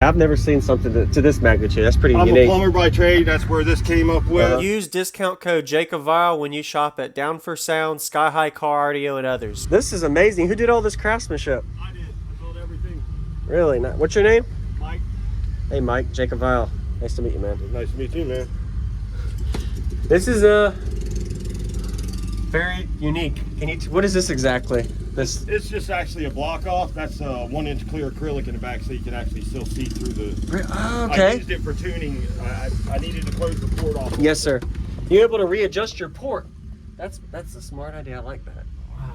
I've never seen something to this magnitude. That's pretty I'm unique. a plumber by trade. That's where this came up with. Use discount code JacobViral when you shop at Down for Sound, Sky High Car Audio, and others. This is amazing. Who did all this craftsmanship? I did. I built everything. Really? What's your name? Mike. Hey, Mike. JacobViral. Nice to meet you, man. Nice to meet you, man. This is very unique. What is this exactly? It's just actually a block off. That's a 1-inch clear acrylic in the back, so you can actually still see through the. Oh, okay. I used it for tuning. I needed to close the port off. Yes, sir. You're able to readjust your port. That's a smart idea. I like that. Wow.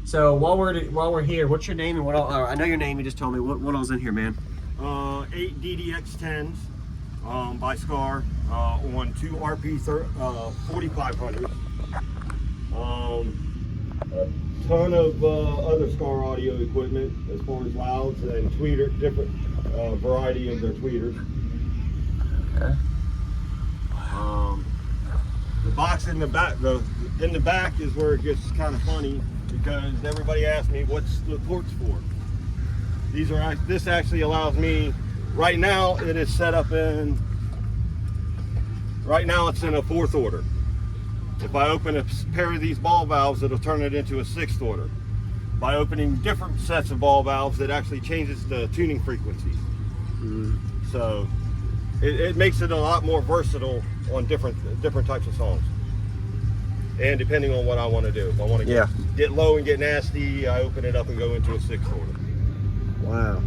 So while we're here, what's your name and what all? I know your name. You just told me what all's in here, man. 8 DDX10s by Scar on 2 RP 4500s. A ton of other Scar audio equipment as far as louds and tweeter, different variety of their tweeters. Okay. The box in the back, in the back is where it gets kind of funny because everybody asks me what's the ports for. This actually allows me. Right now it is set up in. Right now it's in a 4th order. If I open a pair of these ball valves, it'll turn it into a 6th order. By opening different sets of ball valves, it actually changes the tuning frequencies. So it makes it a lot more versatile on different types of songs. And depending on what I want to do. If I want to get low and get nasty, I open it up and go into a 6th order. Wow.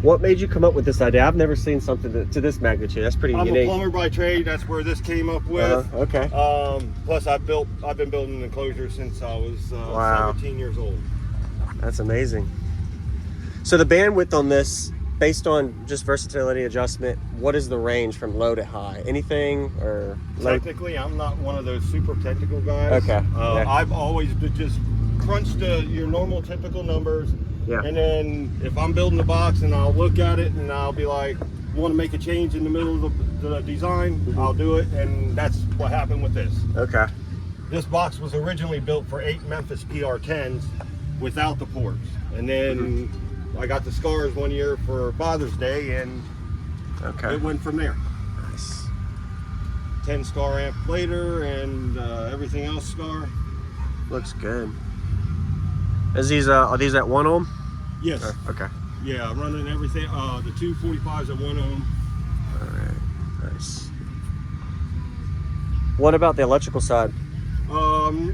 What made you come up with this idea? I've never seen something to this magnitude. That's pretty unique. I'm a plumber by trade. That's where this came up with. Okay. Plus, I've been building enclosures since I was 17 years old. That's amazing. So the bandwidth on this, based on just versatility adjustment, what is the range from low to high? Anything or low? Technically, I'm not one of those super technical guys. Okay. I've always just crunched your normal typical numbers. Yeah. And then if I'm building the box and I'll look at it and I'll be like, want to make a change in the middle of the design, I'll do it. And that's what happened with this. Okay. This box was originally built for 8 Memphis PR10s without the ports. And then I got the Scars one year for Father's Day and it went from there. Nice. 10 Scar amp later and everything else Scar. Looks good. Are these at 1 ohm? Yes. Okay. Yeah, I'm running everything. The 245s at 1 ohm. All right. Nice. What about the electrical side?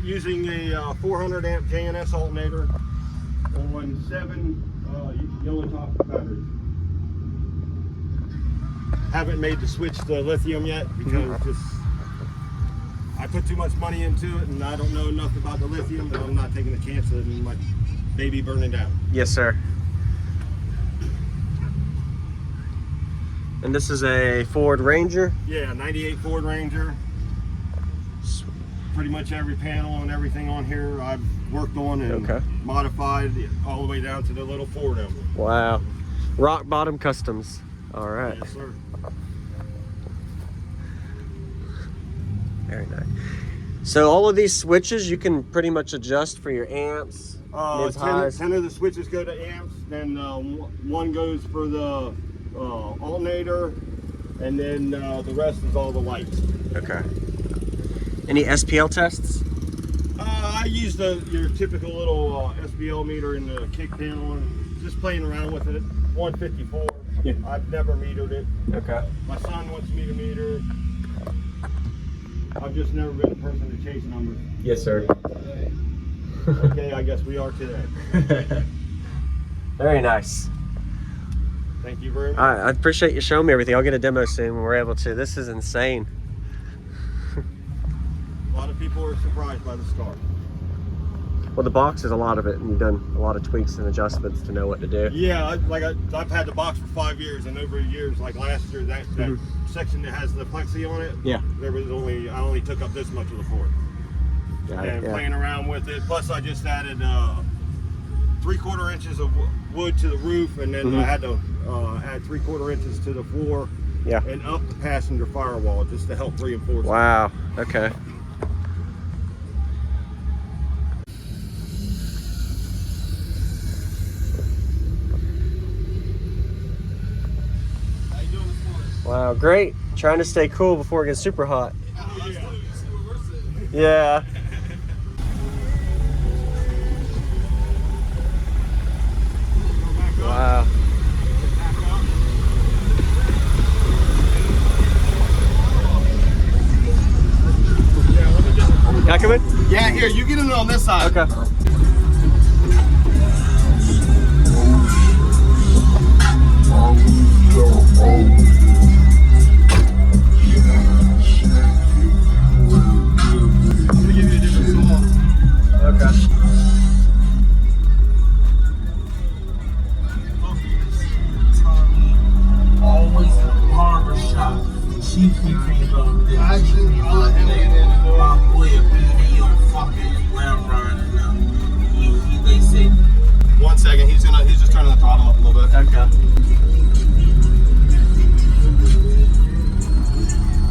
Using a 400 amp JNS alternator on 7 yellow top batteries. Haven't made the switch to lithium yet because I put too much money into it and I don't know enough about the lithium and I'm not taking a chance of my baby burning down. Yes, sir. And this is a Ford Ranger? Yeah, 98 Ford Ranger. Pretty much every panel and everything on here I've worked on and modified all the way down to the little Ford emblem. Wow. Rock bottom customs. All right. Yes, sir. Very nice. So all of these switches you can pretty much adjust for your amps. 10 of the switches go to amps, then one goes for the alternator, and then the rest is all the lights. Okay. Any SPL tests? I use your typical little SPL meter in the kick panel and just playing around with it. 154. Yeah. I've never metered it. Okay. My son wants me to meter. I've just never been a person to chase numbers. Yes, sir. Okay, I guess we are today. Very nice. Thank you very much. I appreciate you showing me everything. I'll get a demo soon when we're able to. This is insane. A lot of people are surprised by the Scar. Well, the box is a lot of it, and you've done a lot of tweaks and adjustments to know what to do. Yeah, I've had the box for 5 years, and over years, like last year, that section that has the plexi on it, I only took up this much of the port. Playing around with it. Plus, I just added 3/4 inches of wood to the roof, and then I had to add 3/4 inches to the floor, and up the passenger firewall just to help reinforce. Wow. Okay. Wow, great. Trying to stay cool before it gets super hot. Yeah. Wow. Can I come in? Yeah, here, you get in on this side. Okay. I'm gonna give you a different song. Okay. Always barbershop. She creeping on this. Actually, I'll let him get in the door. My boy a video fucking well running now. They say 1 second, he's just turning the throttle up a little bit. Okay.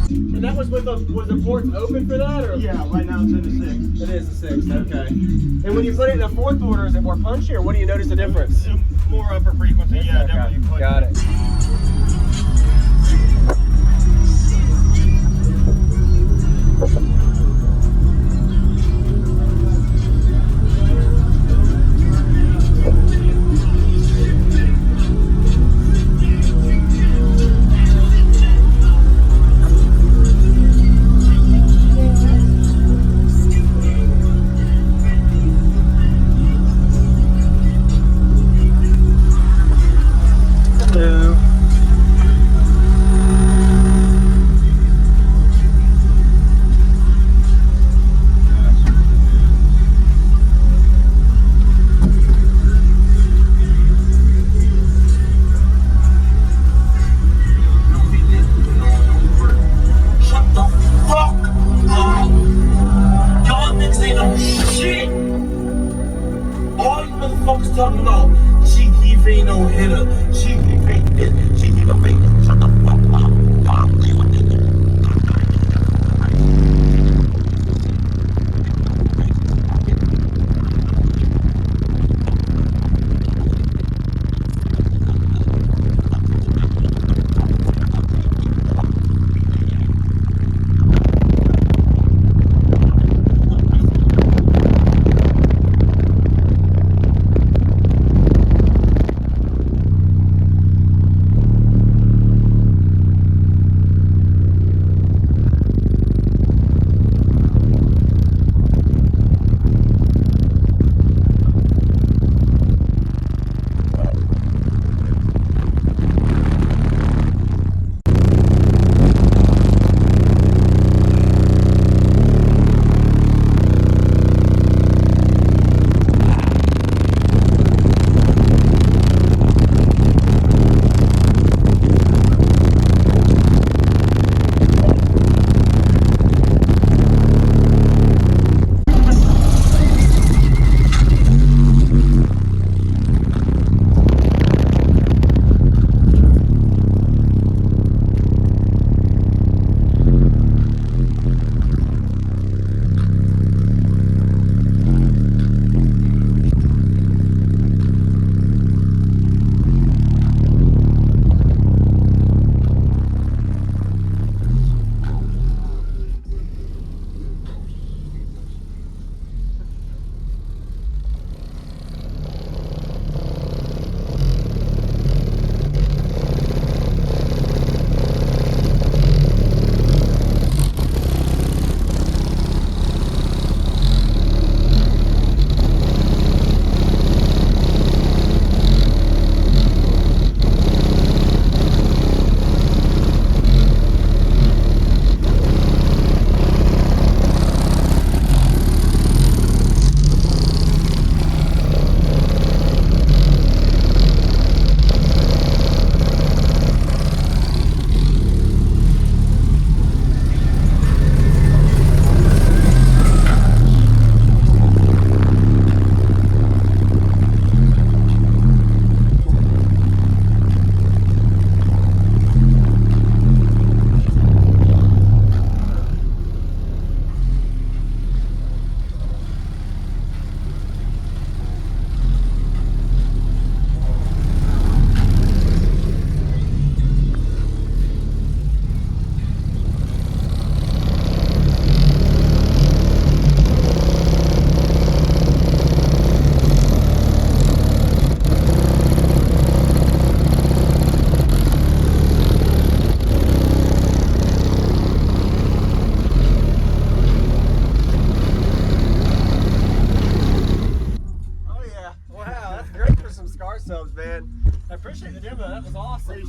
And that was was the port open for that, or? Yeah, right now it's in the 6. It is the 6, okay. And when you put it in the 4th order, is it more punchy, or what do you notice the difference? More upper frequency, yeah, Okay, definitely. got it.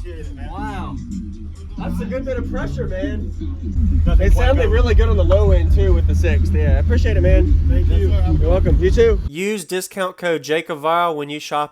Appreciate it, man. Wow. That's a good bit of pressure, man. Nothing They quite sounded better. really good on the low end too with the 6th. Yeah, I appreciate it, man. Thank you. You're welcome. You too. Use discount code JacobViral when you shop